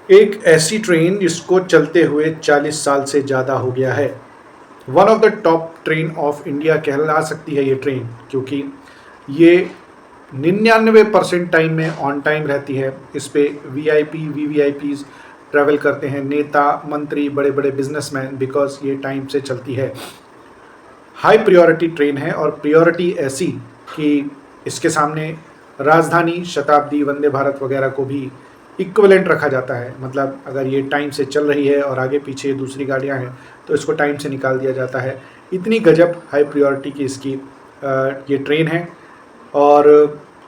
एक ऐसी ट्रेन जिसको चलते हुए 40 साल से ज़्यादा हो गया है। One of the top train of India कहला सकती है ये ट्रेन, क्योंकि ये 99% टाइम में ऑन टाइम रहती है। इस पे वीआईपी वीवीआईपीज ट्रैवल करते हैं, नेता मंत्री बड़े बड़े बिजनेसमैन, बिकॉज ये टाइम से चलती है। हाई प्रायोरिटी ट्रेन है और प्रायोरिटी ऐसी कि इसके सामने राजधानी, शताब्दी, वंदे भारत वगैरह को भी इक्विवेलेंट रखा जाता है। मतलब अगर ये टाइम से चल रही है और आगे पीछे दूसरी गाड़ियां हैं तो इसको टाइम से निकाल दिया जाता है। इतनी गजब हाई प्रायोरिटी की इसकी ये ट्रेन है और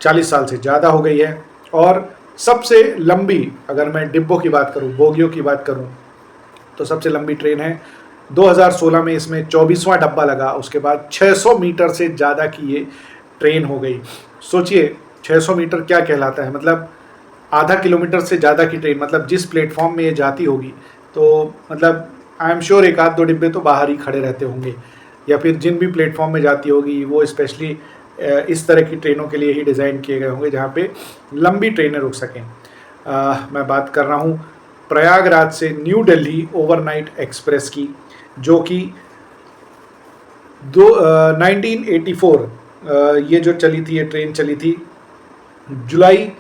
40 साल से ज़्यादा हो गई है। और सबसे लंबी, अगर मैं डिब्बों की बात करूं, बोगियों की बात करूं, तो सबसे लंबी ट्रेन है। 2016 में इसमें 24वां डब्बा लगा। उसके बाद 600 मीटर से ज़्यादा की ये ट्रेन हो गई। सोचिए 600 मीटर क्या कहलाता है, मतलब आधा किलोमीटर से ज़्यादा की ट्रेन। मतलब जिस प्लेटफॉर्म में ये जाती होगी तो मतलब आई एम श्योर एक आध दो डिब्बे तो बाहर ही खड़े रहते होंगे, या फिर जिन भी प्लेटफॉर्म में जाती होगी वो स्पेशली इस तरह की ट्रेनों के लिए ही डिज़ाइन किए गए होंगे जहाँ पे लंबी ट्रेनें रुक सकें। मैं बात कर रहा हूँ प्रयागराज से न्यू दिल्ली ओवरनाइट एक्सप्रेस की, जो कि 1984 ये जो चली थी, ये ट्रेन चली थी जुलाई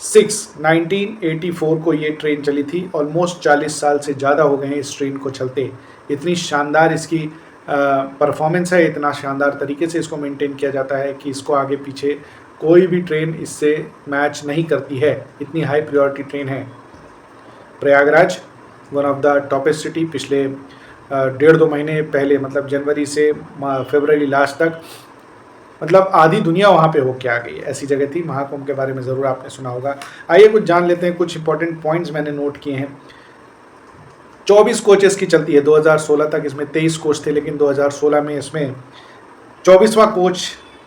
6, 1984 को ये ट्रेन चली थी। ऑलमोस्ट 40 साल से ज़्यादा हो गए हैं इस ट्रेन को चलते। इतनी शानदार इसकी परफॉर्मेंस है, इतना शानदार तरीके से इसको मेंटेन किया जाता है कि इसको आगे पीछे कोई भी ट्रेन इससे मैच नहीं करती है। इतनी हाई प्रायोरिटी ट्रेन है। Prayagraj one of the toppest city. पिछले 1.5-2 महीने पहले, मतलब जनवरी से फरवरी लास्ट तक, मतलब आधी दुनिया वहाँ पे होके आ गई। ऐसी जगह थी। महाकुंभ के बारे में ज़रूर आपने सुना होगा। आइए कुछ जान लेते हैं। कुछ इंपॉर्टेंट पॉइंट्स मैंने नोट किए हैं। 24 कोचेस की चलती है। 2016 तक इसमें 23 कोच थे, लेकिन 2016 में इसमें 24वां कोच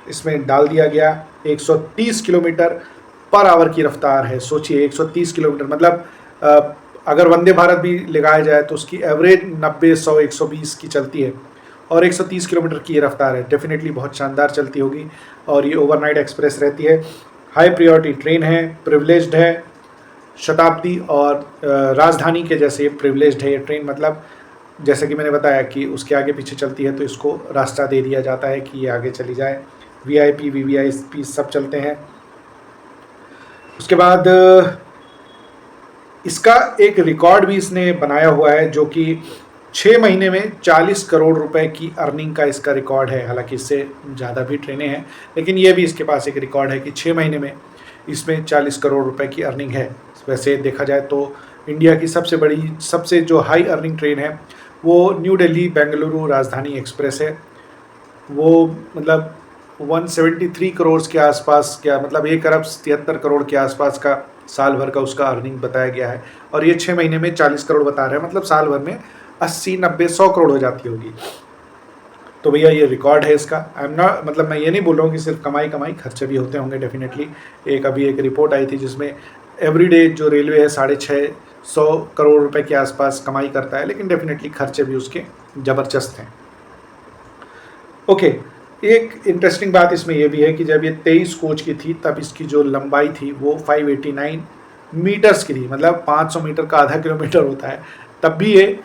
इसमें डाल दिया गया। 130 किलोमीटर पर आवर की रफ्तार है। सोचिए 130 किलोमीटर, मतलब अगर वंदे भारत भी लगाया जाए तो उसकी एवरेज 90, 100, 120 की चलती है और 130 किलोमीटर की ये रफ्तार है। डेफिनेटली बहुत शानदार चलती होगी। और ये ओवरनाइट एक्सप्रेस रहती है। हाई प्रायोरिटी ट्रेन है, प्रिविलेज्ड है। शताब्दी और राजधानी के जैसे प्रिविलेज्ड है ये ट्रेन। मतलब जैसे कि मैंने बताया कि उसके आगे पीछे चलती है तो इसको रास्ता दे दिया जाता है कि ये आगे चली जाए। वीआईपी वीवीआईपी सब चलते हैं। उसके बाद इसका एक रिकॉर्ड भी इसने बनाया हुआ है, जो कि 6 महीने में 40 करोड़ रुपए की अर्निंग का इसका रिकॉर्ड है। हालांकि इससे ज़्यादा भी ट्रेनें हैं, लेकिन ये भी इसके पास एक रिकॉर्ड है कि 6 महीने में इसमें 40 करोड़ रुपए की अर्निंग है। वैसे देखा जाए तो इंडिया की सबसे बड़ी, सबसे जो हाई अर्निंग ट्रेन है वो न्यू दिल्ली बेंगलुरु राजधानी एक्सप्रेस है। वो मतलब 173 करोड़ के आसपास, क्या मतलब 1 अरब 73 करोड़ के आसपास का साल भर का उसका अर्निंग बताया गया है। और ये 6 महीने में 40 करोड़ बता रहे हैं, मतलब साल भर में 80, 90, 100 करोड़ हो जाती होगी। तो भैया ये रिकॉर्ड है इसका। आई एम नॉट, मतलब मैं ये नहीं बोल रहा हूँ कि सिर्फ कमाई कमाई, खर्चे भी होते होंगे डेफिनेटली। अभी एक रिपोर्ट आई थी जिसमें एवरीडे जो रेलवे है 650 करोड़ रुपए के आसपास कमाई करता है, लेकिन डेफिनेटली खर्चे भी उसके ज़बरदस्त हैं। ओके, एक इंटरेस्टिंग बात इसमें यह भी है कि जब ये 23 कोच की थी तब इसकी जो लंबाई थी वो 589 मीटर्स की थी। मतलब 500 मीटर का आधा किलोमीटर होता है, तब भी ये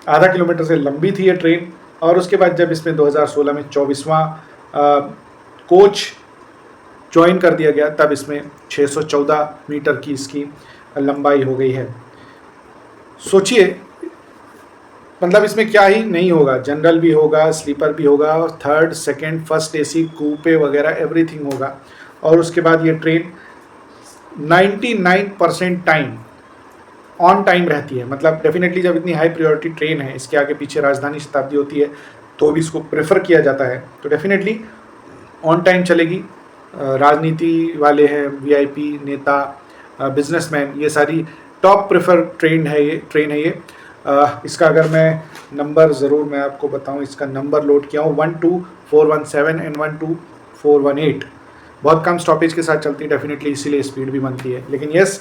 आधा किलोमीटर से लंबी थी ये ट्रेन। और उसके बाद जब इसमें 2016 में 24वां कोच ज्वाइन कर दिया गया, तब इसमें 614 मीटर की इसकी लंबाई हो गई है। सोचिए, मतलब इसमें क्या ही नहीं होगा, जनरल भी होगा, स्लीपर भी होगा, थर्ड, सेकंड, फर्स्ट एसी, कूपे वगैरह एवरीथिंग होगा। और उसके बाद ये ट्रेन 99% टाइम ऑन टाइम रहती है। मतलब डेफिनेटली जब इतनी हाई प्रायोरिटी ट्रेन है, इसके आगे पीछे राजधानी, शताब्दी होती है, तो भी इसको प्रेफर किया जाता है, तो डेफिनेटली ऑन टाइम चलेगी। राजनीति वाले हैं, वीआईपी, नेता, बिजनेसमैन, ये सारी टॉप प्रेफर ट्रेन है ये। इसका अगर मैं नंबर ज़रूर मैं आपको बताऊं, इसका नंबर लोड किया हूँ 12417 एंड 12418। बहुत कम स्टॉपेज के साथ चलती है डेफिनेटली, इसीलिए स्पीड भी बनती है। लेकिन यस,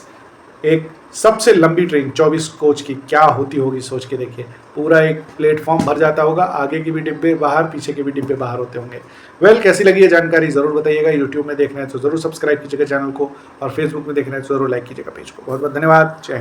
एक सबसे लंबी ट्रेन 24 कोच की क्या होती होगी सोच के देखिए। पूरा एक प्लेटफॉर्म भर जाता होगा, आगे के भी डिब्बे बाहर, पीछे के भी डिब्बे बाहर होते होंगे। वेल, कैसी लगी ये जानकारी ज़रूर बताइएगा। यूट्यूब में देखना है तो ज़रूर सब्सक्राइब कीजिएगा चैनल को, और फेसबुक में देखना है तो ज़रूर लाइक कीजिएगा पेज को। बहुत बहुत धन्यवाद। जय हिंद।